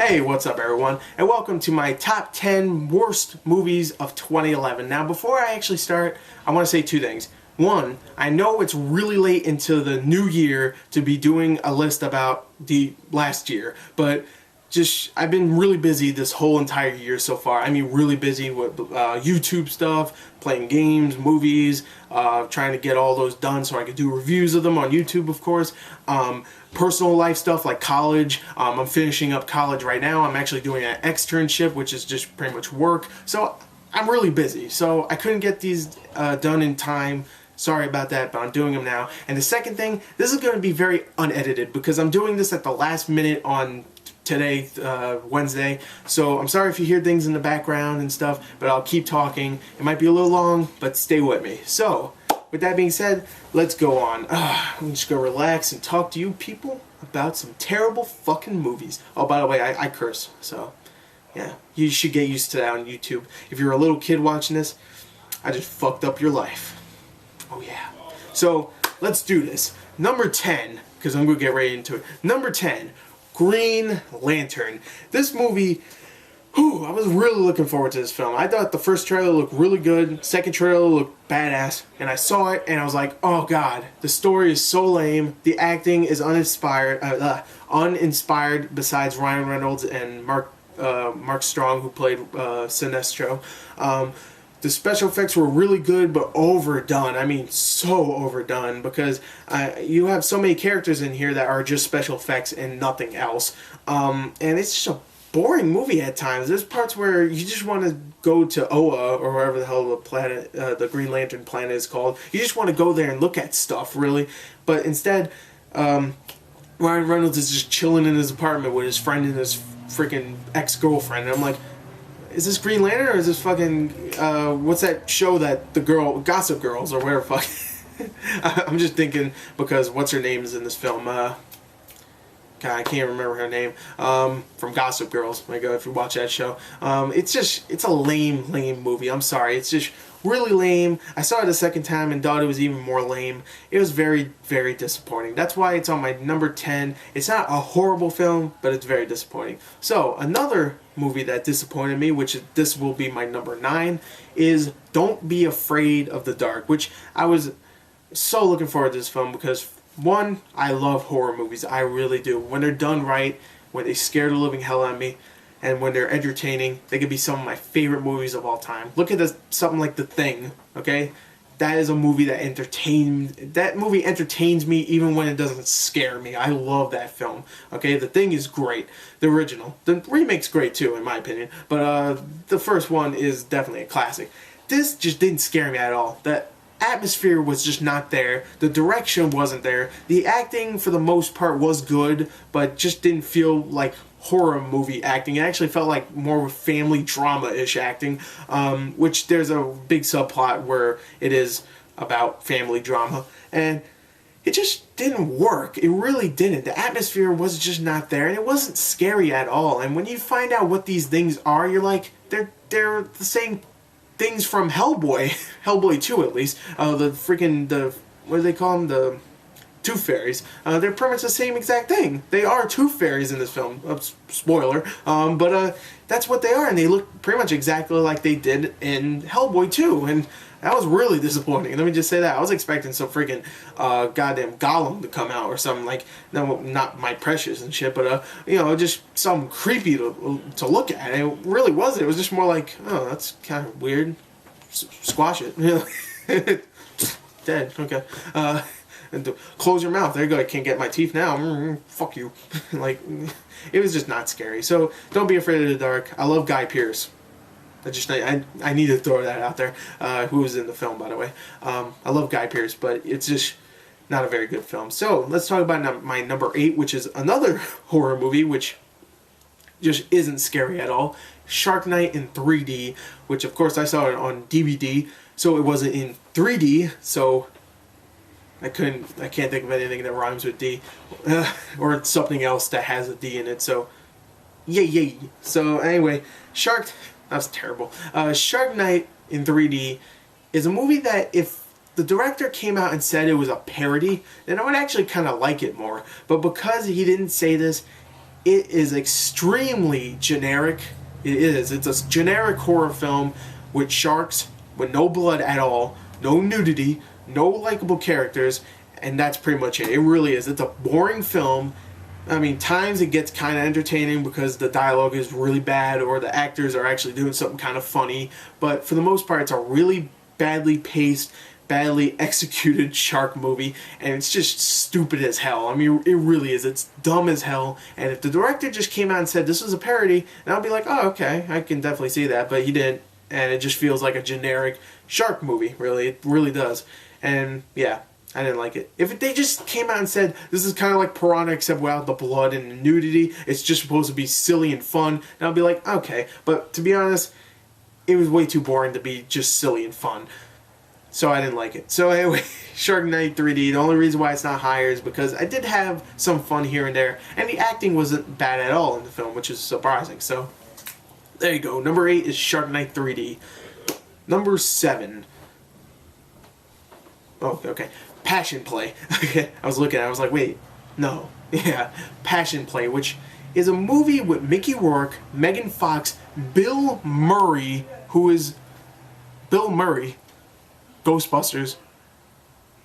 Hey, what's up everyone, and welcome to my top 10 worst movies of 2011. Now, before I actually start, I want to say two things. One, I know it's really late into the new year to be doing a list about the last year, but I've been really busy this whole entire year so far. I mean, really busy with YouTube stuff, playing games, movies, trying to get all those done so I could do reviews of them on YouTube, of course. Personal life stuff like college. I'm finishing up college right now. I'm actually doing an externship, which is just pretty much work. So I'm really busy. So I couldn't get these done in time. Sorry about that, but I'm doing them now. And the second thing, this is going to be very unedited because I'm doing this at the last minute on today, Wednesday. So I'm sorry if you hear things in the background and stuff, but I'll keep talking. It might be a little long, but stay with me. So, with that being said, let's go on. I'm just gonna relax and talk to you people about some terrible fucking movies. Oh, by the way, I curse, so yeah, you should get used to that on YouTube. If you're a little kid watching this, I just fucked up your life. Oh yeah. So, let's do this. Number 10, because I'm gonna get right into it. Number 10, Green Lantern. This movie, I was really looking forward to this film. I thought the first trailer looked really good, second trailer looked badass, and I saw it and I was like, oh god, the story is so lame, the acting is uninspired besides Ryan Reynolds and Mark Strong, who played Sinestro. The special effects were really good, but overdone. I mean, so overdone, because you have so many characters in here that are just special effects and nothing else. And it's just a boring movie at times. There's parts where you just want to go to Oa, or wherever the hell the planet, the Green Lantern planet is called. You just want to go there and look at stuff, really. But instead, Ryan Reynolds is just chilling in his apartment with his friend and his freaking ex-girlfriend. And I'm like, is this Green Lantern or is this fucking, what's that show that the girl, Gossip Girls or whatever fuck. I'm just thinking because what's her name is in this film, God, I can't remember her name, from Gossip Girls. My God, if you watch that show. It's a lame movie. I'm sorry. It's just really lame. I saw it a second time and thought it was even more lame. It was very, very disappointing. That's why it's on my number 10. It's not a horrible film, but it's very disappointing. So, another movie that disappointed me, this will be my number 9, is Don't Be Afraid of the Dark, which I was so looking forward to this film because, one, I love horror movies. I really do. When they're done right, when they scare the living hell out of me, and when they're entertaining, they could be some of my favorite movies of all time. Look at something like The Thing, okay? That is a movie that entertains me even when it doesn't scare me. I love that film, okay? The Thing is great. The original. The remake's great too, in my opinion. But the first one is definitely a classic. This just didn't scare me at all. The atmosphere was just not there. The direction wasn't there. The acting, for the most part, was good, but just didn't feel like horror movie acting. It actually felt like more family drama-ish acting, which there's a big subplot where it is about family drama, and it just didn't work. It really didn't. The atmosphere was just not there, and it wasn't scary at all. And when you find out what these things are, you're like, they're the same things from Hellboy, Hellboy 2 at least, what do they call them, the Tooth Fairies. They're pretty much the same exact thing. They are Tooth Fairies in this film. Spoiler. But that's what they are, and they look pretty much exactly like they did in Hellboy 2, and that was really disappointing. Let me just say that. I was expecting some freaking goddamn Gollum to come out or something like, no, not My Precious and shit, but just something creepy to look at. And it really wasn't. It was just more like, oh, that's kind of weird. Squash it. Dead. Okay. And close your mouth. There you go. I can't get my teeth now. Fuck you. Like, it was just not scary. So, Don't Be Afraid of the Dark. I love Guy Pearce. I need to throw that out there. Who was in the film, by the way. I love Guy Pearce, but it's just not a very good film. So, let's talk about my number 8, which is another horror movie, which just isn't scary at all. Shark Night in 3D, which, of course, I saw it on DVD, so it wasn't in 3D, so I can't think of anything that rhymes with D, or something else that has a D in it, so yay. So anyway, that was terrible. Shark Night in 3D is a movie that if the director came out and said it was a parody, then I would actually kind of like it more. But because he didn't say this, it is extremely generic. It is. It's a generic horror film with sharks, with no blood at all, no nudity, no likable characters, and that's pretty much it. It really is. It's a boring film. I mean, times it gets kind of entertaining because the dialogue is really bad or the actors are actually doing something kind of funny, but for the most part, it's a really badly paced, badly executed shark movie, and it's just stupid as hell. I mean, it really is. It's dumb as hell, and if the director just came out and said this was a parody, then I'll be like, oh, okay, I can definitely see that, but he didn't, and it just feels like a generic shark movie, really. It really does. And yeah, I didn't like it. If they just came out and said, this is kind of like Piranha except without the blood and the nudity, it's just supposed to be silly and fun, and I'll be like, okay. But to be honest, it was way too boring to be just silly and fun. So I didn't like it. So anyway, Shark Night 3D, the only reason why it's not higher is because I did have some fun here and there, and the acting wasn't bad at all in the film, which is surprising. So there you go. Number 8 is Shark Night 3D. Number 7. Oh, okay. Passion Play. I was looking at it, I was like, wait, no. Yeah, Passion Play, which is a movie with Mickey Rourke, Megan Fox, Bill Murray, who is Bill Murray, Ghostbusters,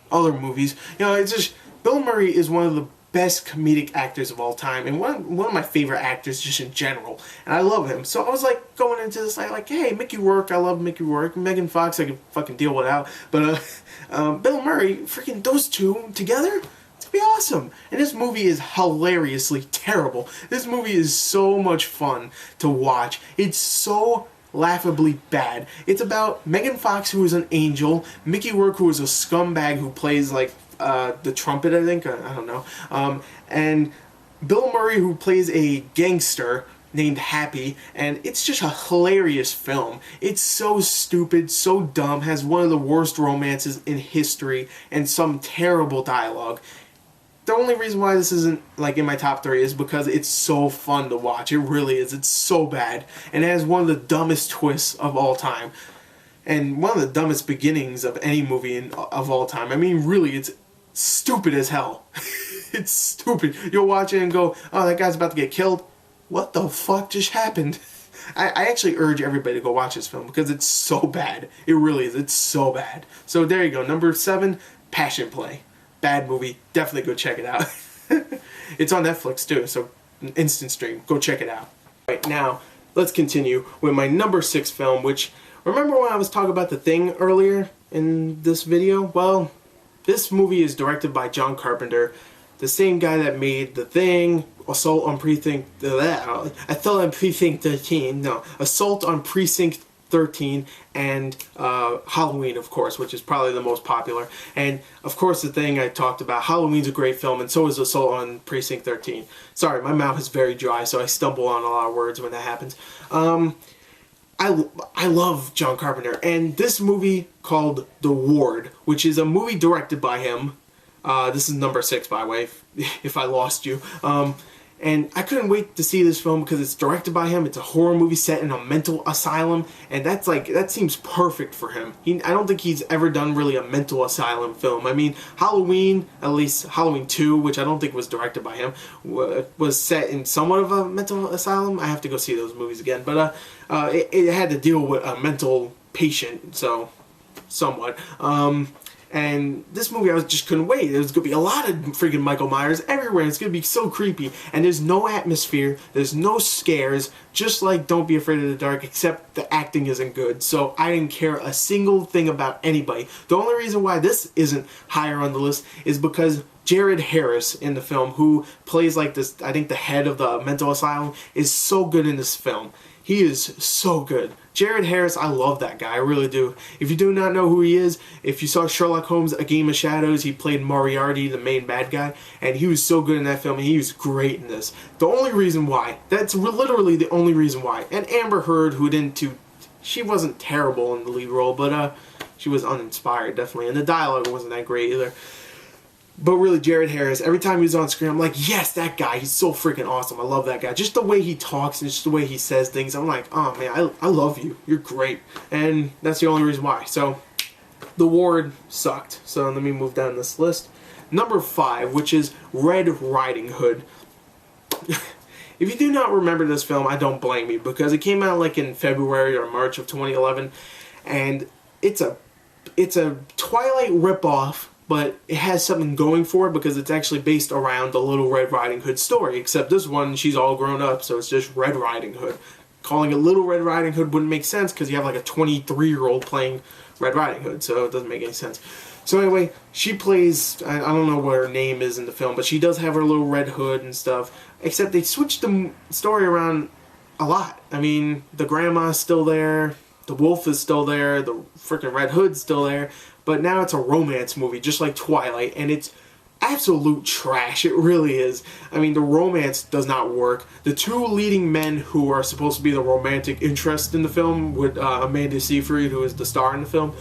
other movies. You know, it's just, Bill Murray is one of the best comedic actors of all time, and one of my favorite actors just in general, and I love him. So I was like going into this, like, hey, Mickey Rourke, I love Mickey Rourke. Megan Fox, I can fucking deal without, but Bill Murray, freaking those two together, it's gonna be awesome. And this movie is hilariously terrible. This movie is so much fun to watch. It's so laughably bad. It's about Megan Fox, who is an angel, Mickey Rourke, who is a scumbag who plays like the trumpet, I think, I don't know, and Bill Murray, who plays a gangster named Happy, and it's just a hilarious film. It's so stupid, so dumb, has one of the worst romances in history, and some terrible dialogue. The only reason why this isn't like in my top 3 is because it's so fun to watch. It really is. It's so bad, and it has one of the dumbest twists of all time, and one of the dumbest beginnings of any movie of all time. I mean, really, it's stupid as hell. It's stupid. You'll watch it and go, oh, that guy's about to get killed. What the fuck just happened? I actually urge everybody to go watch this film because it's so bad. It really is. It's so bad. So there you go. Number 7, Passion Play. Bad movie. Definitely go check it out. It's on Netflix too, so instant stream. Go check it out. Right, now, let's continue with my number 6 film, which, remember when I was talking about The Thing earlier in this video? Well, this movie is directed by John Carpenter, the same guy that made The Thing, Assault on Precinct 13, no, Assault on Precinct 13, and Halloween, of course, which is probably the most popular. And of course, The Thing I talked about. Halloween's a great film, and so is Assault on Precinct 13. Sorry, my mouth is very dry, so I stumble on a lot of words when that happens. I love John Carpenter, and this movie called The Ward, which is a movie directed by him. This is number 6, by the way, if I lost you. And I couldn't wait to see this film because it's directed by him. It's a horror movie set in a mental asylum, and that seems perfect for him. I don't think he's ever done really a mental asylum film. I mean, Halloween, at least Halloween 2, which I don't think was directed by him, was set in somewhat of a mental asylum. I have to go see those movies again, but it had to deal with a mental patient, so somewhat. And this movie, I just couldn't wait. There's going to be a lot of freaking Michael Myers everywhere. It's going to be so creepy. And there's no atmosphere. There's no scares. Just like Don't Be Afraid of the Dark, except the acting isn't good. So I didn't care a single thing about anybody. The only reason why this isn't higher on the list is because Jared Harris in the film, who plays like this, I think the head of the mental asylum, is so good in this film. He is so good. Jared Harris, I love that guy, I really do. If you do not know who he is, if you saw Sherlock Holmes, A Game of Shadows, he played Moriarty, the main bad guy, and he was so good in that film, and he was great in this. The only reason why, that's literally the only reason why, and Amber Heard, who didn't do, she wasn't terrible in the lead role, but she was uninspired, definitely, and the dialogue wasn't that great either. But really, Jared Harris, every time he's on screen, I'm like, yes, that guy, he's so freaking awesome. I love that guy. Just the way he talks and just the way he says things, I'm like, oh man, I love you. You're great. And that's the only reason why. So, The Ward sucked. So let me move down this list. Number 5, which is Red Riding Hood. If you do not remember this film, I don't blame you, because it came out like in February or March of 2011, and it's a Twilight ripoff, but it has something going for it because it's actually based around the Little Red Riding Hood story, except this one, she's all grown up, so it's just Red Riding Hood. Calling it Little Red Riding Hood wouldn't make sense because you have like a 23-year-old playing Red Riding Hood, so it doesn't make any sense. So anyway, she plays, I don't know what her name is in the film, but she does have her little red hood and stuff, except they switched the story around a lot. I mean, the grandma's still there, the wolf is still there, the freaking Red Hood's still there, but now it's a romance movie, just like Twilight, and it's absolute trash. It really is. I mean, the romance does not work. The two leading men who are supposed to be the romantic interest in the film, with Amanda Seyfried, who is the star in the film,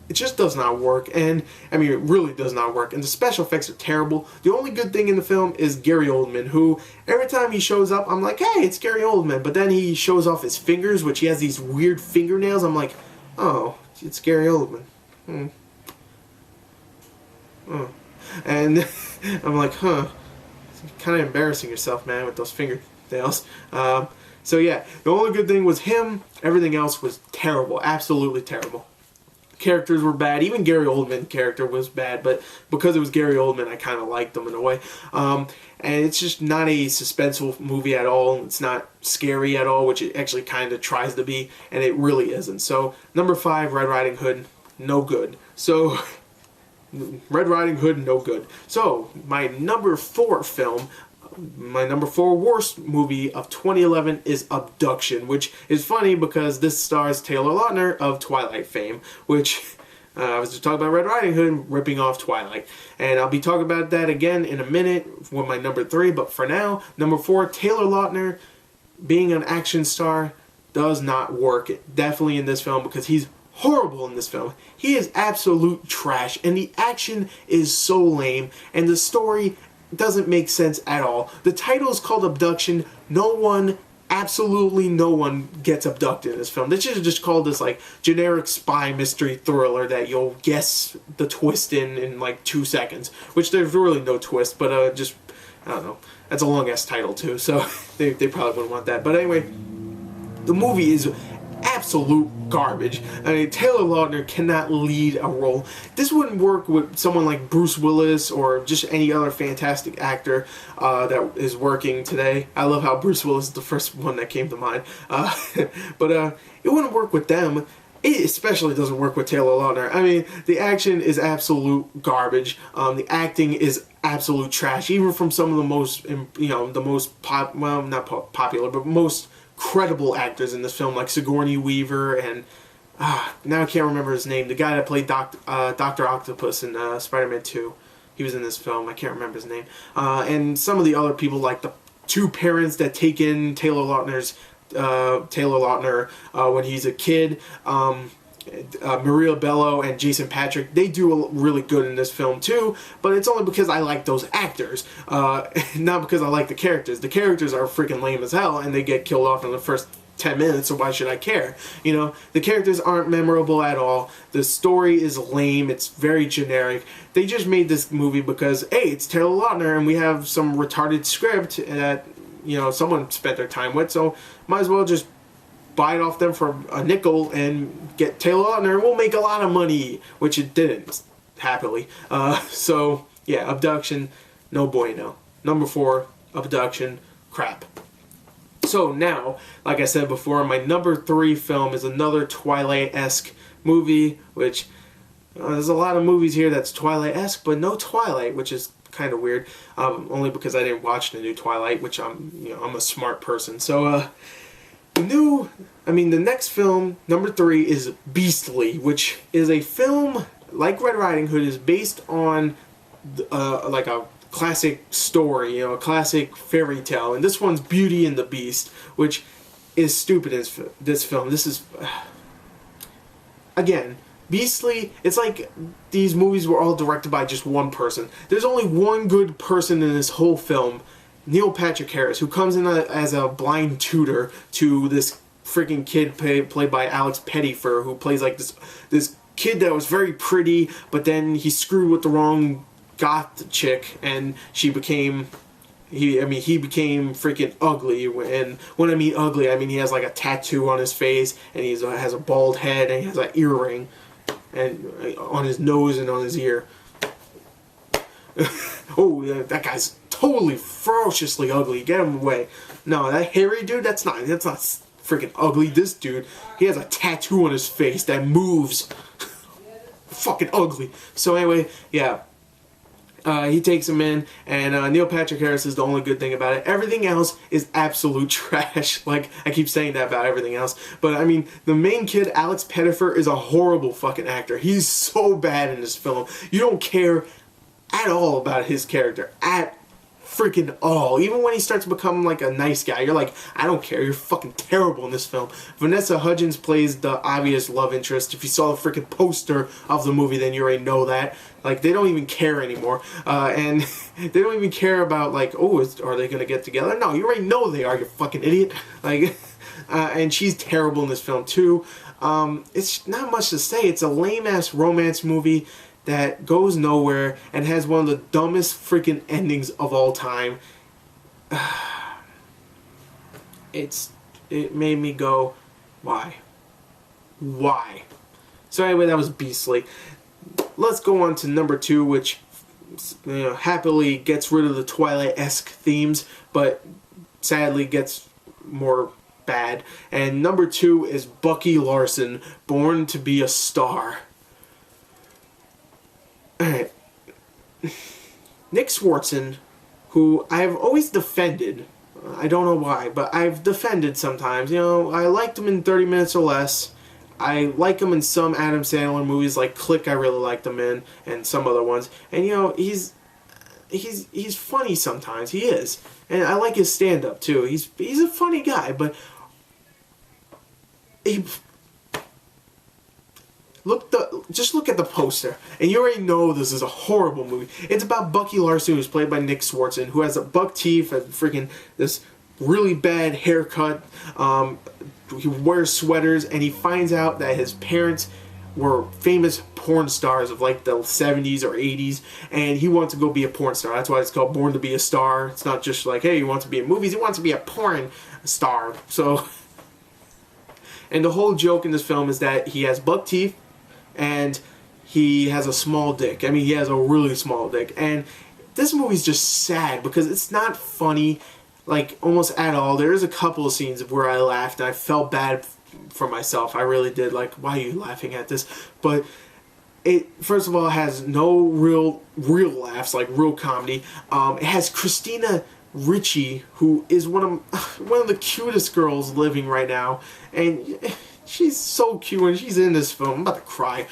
it just does not work. And I mean, it really does not work. And the special effects are terrible. The only good thing in the film is Gary Oldman, who every time he shows up, I'm like, hey, it's Gary Oldman. But then he shows off his fingers, which he has these weird fingernails. I'm like, oh, it's Gary Oldman. Oh. And I'm like, huh, kind of embarrassing yourself, man, with those fingernails. So yeah, the only good thing was him. Everything else was terrible, absolutely terrible. Characters were bad. Even Gary Oldman's character was bad, but because it was Gary Oldman, I kind of liked him in a way. And it's just not a suspenseful movie at all. It's not scary at all, which it actually kind of tries to be, and it really isn't. So number 5, Red Riding Hood, no good. So Red Riding Hood, no good. So my number 4 film, my number 4 worst movie of 2011 is Abduction, which is funny because this stars Taylor Lautner of Twilight fame, which I was just talking about Red Riding Hood ripping off Twilight. And I'll be talking about that again in a minute with my number 3, but for now, number 4, Taylor Lautner being an action star does not work, definitely in this film, because he's horrible in this film. He is absolute trash, and the action is so lame, and the story doesn't make sense at all. The title is called Abduction. Absolutely no one gets abducted in this film. They should have just called this like generic spy mystery thriller that you'll guess the twist in like 2 seconds, which there's really no twist, but just, I don't know. That's a long ass title too, so they probably wouldn't want that. But anyway, the movie is absolute garbage. I mean, Taylor Lautner cannot lead a role. This wouldn't work with someone like Bruce Willis or just any other fantastic actor that is working today. I love how Bruce Willis is the first one that came to mind. But it wouldn't work with them. It especially doesn't work with Taylor Lautner. I mean, the action is absolute garbage. The acting is absolute trash, even from some of the most, the most not popular, but most credible actors in this film, like Sigourney Weaver and now I can't remember his name. The guy that played Dr. Octopus in Spider-Man 2. He was in this film. I can't remember his name. And some of the other people, like the two parents that take in Taylor Lautner when he's a kid. Maria Bello and Jason Patric, they do really good in this film too, but it's only because I like those actors, not because I like the characters. The characters are freaking lame as hell, and they get killed off in the first 10 minutes, so why should I care? The characters aren't memorable at all. The story is lame. It's very generic. They just made this movie because, hey, it's Taylor Lautner, and we have some retarded script that, someone spent their time with, so might as well just buy it off them for a nickel and get Taylor Lautner, and we'll make a lot of money, which it didn't, happily. So, yeah, Abduction, no bueno. Number 4, Abduction, crap. So now, like I said before, my number 3 film is another Twilight-esque movie, which there's a lot of movies here that's Twilight-esque, but no Twilight, which is kind of weird, only because I didn't watch the new Twilight, which I'm a smart person. So, the next film, number 3, is Beastly, which is a film, like Red Riding Hood, is based on like a classic story, a classic fairy tale. And this one's Beauty and the Beast, which is stupid as this film. This is, again, Beastly, it's like these movies were all directed by just one person. There's only one good person in this whole film, Neil Patrick Harris, who comes in as a blind tutor to this freaking kid played by Alex Pettyfer, who plays like this kid that was very pretty, but then he screwed with the wrong goth chick, and she became he became freaking ugly, and when I mean ugly, I mean he has like a tattoo on his face, and he has a bald head, and he has an earring, and on his nose and on his ear. Oh, that guy's totally ferociously ugly. Get him away. No, that hairy dude, that's not freaking ugly. This dude, he has a tattoo on his face that moves. Fucking ugly. So anyway, yeah. He takes him in, and Neil Patrick Harris is the only good thing about it. Everything else is absolute trash. Like, I keep saying that about everything else. But, I mean, the main kid, Alex Pettyfer, is a horrible fucking actor. He's so bad in this film. You don't care at all about his character. At freaking all. Even when he starts to become like a nice guy, you're like, I don't care, you're fucking terrible in this film. Vanessa Hudgens plays the obvious love interest. If you saw the freaking poster of the movie, then you already know that. Like, they don't even care anymore. And they don't even care about, like, oh, are they gonna get together? No, you already know they are, you fucking idiot. Like, and she's terrible in this film too. It's not much to say. It's a lame-ass romance movie that goes nowhere and has one of the dumbest freaking endings of all time. It made me go, why? Why? So anyway, that was beastly. Let's go on to number 2, which, you know, happily gets rid of the Twilight-esque themes, but sadly gets more bad. And number 2 is Bucky Larson, Born to be a Star. Alright. Nick Swardson, who I've always defended, I don't know why, but I've defended sometimes. You know, I liked him in 30 Minutes or Less. I like him in some Adam Sandler movies, like Click I really liked him in, and some other ones. And, you know, he's funny sometimes. He is. And I like his stand-up, too. He's a funny guy, but just look at the poster, and you already know this is a horrible movie. It's about Bucky Larson, who's played by Nick Swardson, who has a buck teeth and freaking this really bad haircut. He wears sweaters, and he finds out that his parents were famous porn stars of like the 70s or 80s, and he wants to go be a porn star. That's why it's called Born to be a Star. It's not just like, hey, he wants to be in movies, he wants to be a porn star. So, and the whole joke in this film is that he has buck teeth, and he has a small dick. I mean, he has a really small dick. And this movie's just sad because it's not funny, like, almost at all. There's a couple of scenes where I laughed and I felt bad for myself. I really did. Like, why are you laughing at this? But it, first of all, has no real laughs, like real comedy. It has Christina Ricci, who is one of the cutest girls living right now, and she's so cute when she's in this film. I'm about to cry.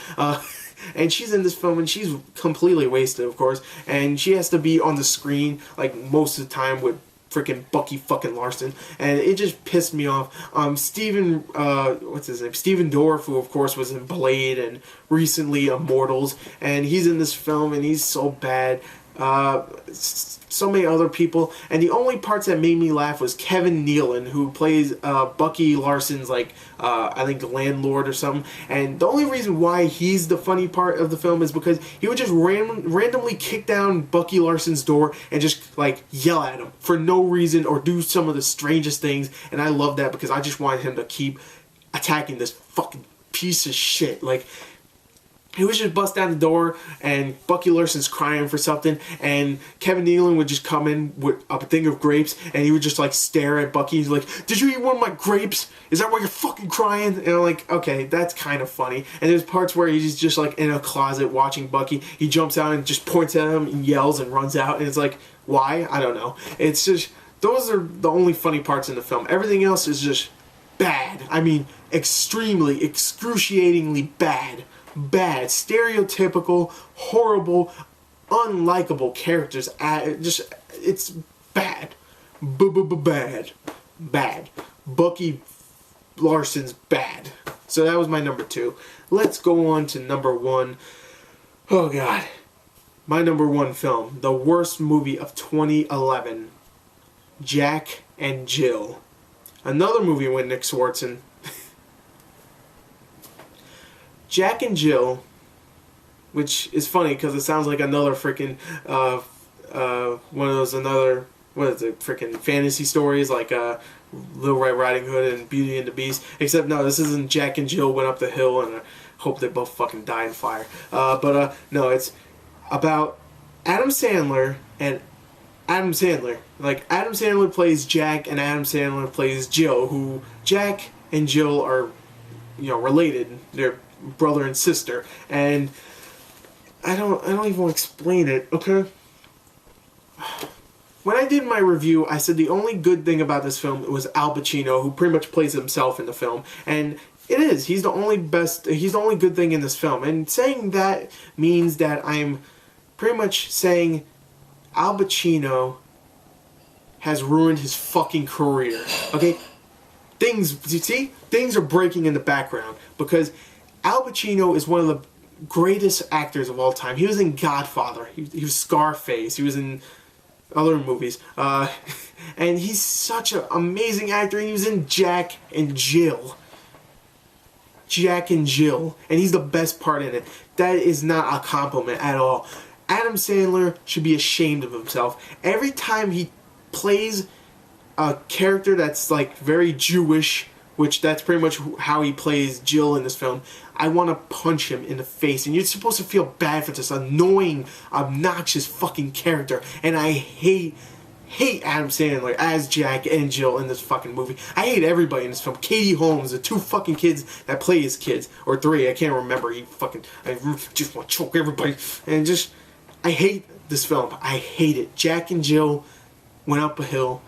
And she's in this film, and she's completely wasted, of course. And she has to be on the screen, like, most of the time with freaking Bucky fucking Larson. And it just pissed me off. What's his name? Steven Dorff, who, of course, was in Blade and recently Immortals. And he's in this film, and he's so bad. So many other people, and the only parts that made me laugh was Kevin Nealon, who plays Bucky Larson's, like, I think landlord or something. And the only reason why he's the funny part of the film is because he would just randomly kick down Bucky Larson's door and just, like, yell at him for no reason or do some of the strangest things. And I love that because I just wanted him to keep attacking this fucking piece of shit. Like, he would just bust down the door, and Bucky Larson's crying for something, and Kevin Nealon would just come in with a thing of grapes, and he would just, like, stare at Bucky. He's like, did you eat one of my grapes? Is that why you're fucking crying? And I'm like, okay, that's kind of funny. And there's parts where he's just, like, in a closet watching Bucky. He jumps out and just points at him and yells and runs out, and it's like, why? I don't know. It's just, those are the only funny parts in the film. Everything else is just bad. I mean, extremely, excruciatingly bad. Bad, stereotypical, horrible, unlikable characters. It's bad. Bad. Bucky Larson's bad. So that was my number 2. Let's go on to number 1. Oh God. My number 1 film. The worst movie of 2011. Jack and Jill. Another movie with Nick Swardson. Jack and Jill, which is funny because it sounds like another freaking one of those, another what is it, freaking fantasy stories like Little Red Riding Hood and Beauty and the Beast. Except no, this isn't Jack and Jill went up the hill and I hope they both fucking die in fire. No, it's about Adam Sandler and Adam Sandler. Like, Adam Sandler plays Jack and Adam Sandler plays Jill, who Jack and Jill are, you know, related. They're brother and sister. And I don't even want to explain it, okay? When I did my review, I said the only good thing about this film was Al Pacino, who pretty much plays himself in the film. And it is. He's the only good thing in this film. And saying that means that I'm pretty much saying Al Pacino has ruined his fucking career. Okay? Things are breaking in the background because Al Pacino is one of the greatest actors of all time. He was in Godfather. He was Scarface. He was in other movies. And he's such an amazing actor. He was in Jack and Jill. Jack and Jill. And he's the best part in it. That is not a compliment at all. Adam Sandler should be ashamed of himself. Every time he plays a character that's like very Jewish, which that's pretty much how he plays Jill in this film, I want to punch him in the face. And you're supposed to feel bad for this annoying, obnoxious fucking character. And I hate Adam Sandler as Jack and Jill in this fucking movie. I hate everybody in this film. Katie Holmes, the two fucking kids that play his kids. Or three, I can't remember. I just want to choke everybody. And I hate this film. I hate it. Jack and Jill went up a hill,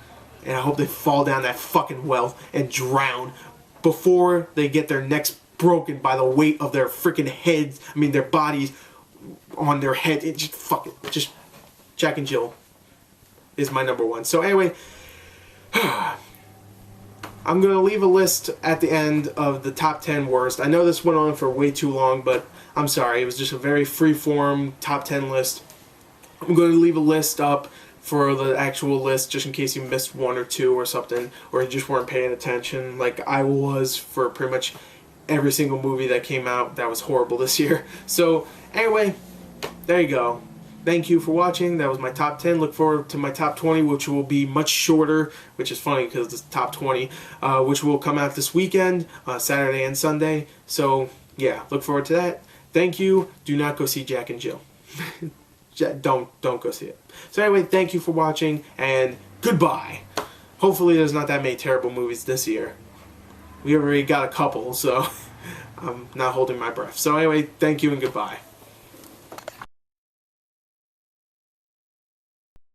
and I hope they fall down that fucking well and drown before they get their necks broken by the weight of their freaking heads. I mean, their bodies on their head. Just Jack and Jill is my number one. So anyway, I'm going to leave a list at the end of the top 10 worst. I know this went on for way too long, but I'm sorry. It was just a very free-form top 10 list. I'm going to leave a list up for the actual list just in case you missed one or two or something, or you just weren't paying attention like I was for pretty much every single movie that came out that was horrible this year. So anyway, there you go. Thank you for watching. That was my top 10. Look forward to my top 20, which will be much shorter, which is funny because it's top 20, which will come out this weekend, Saturday and Sunday. So yeah, look forward to that. Thank you. Do not go see Jack and Jill. Don't go see it. So anyway, thank you for watching, and goodbye. Hopefully there's not that many terrible movies this year. We already got a couple, so I'm not holding my breath. So anyway, thank you and goodbye.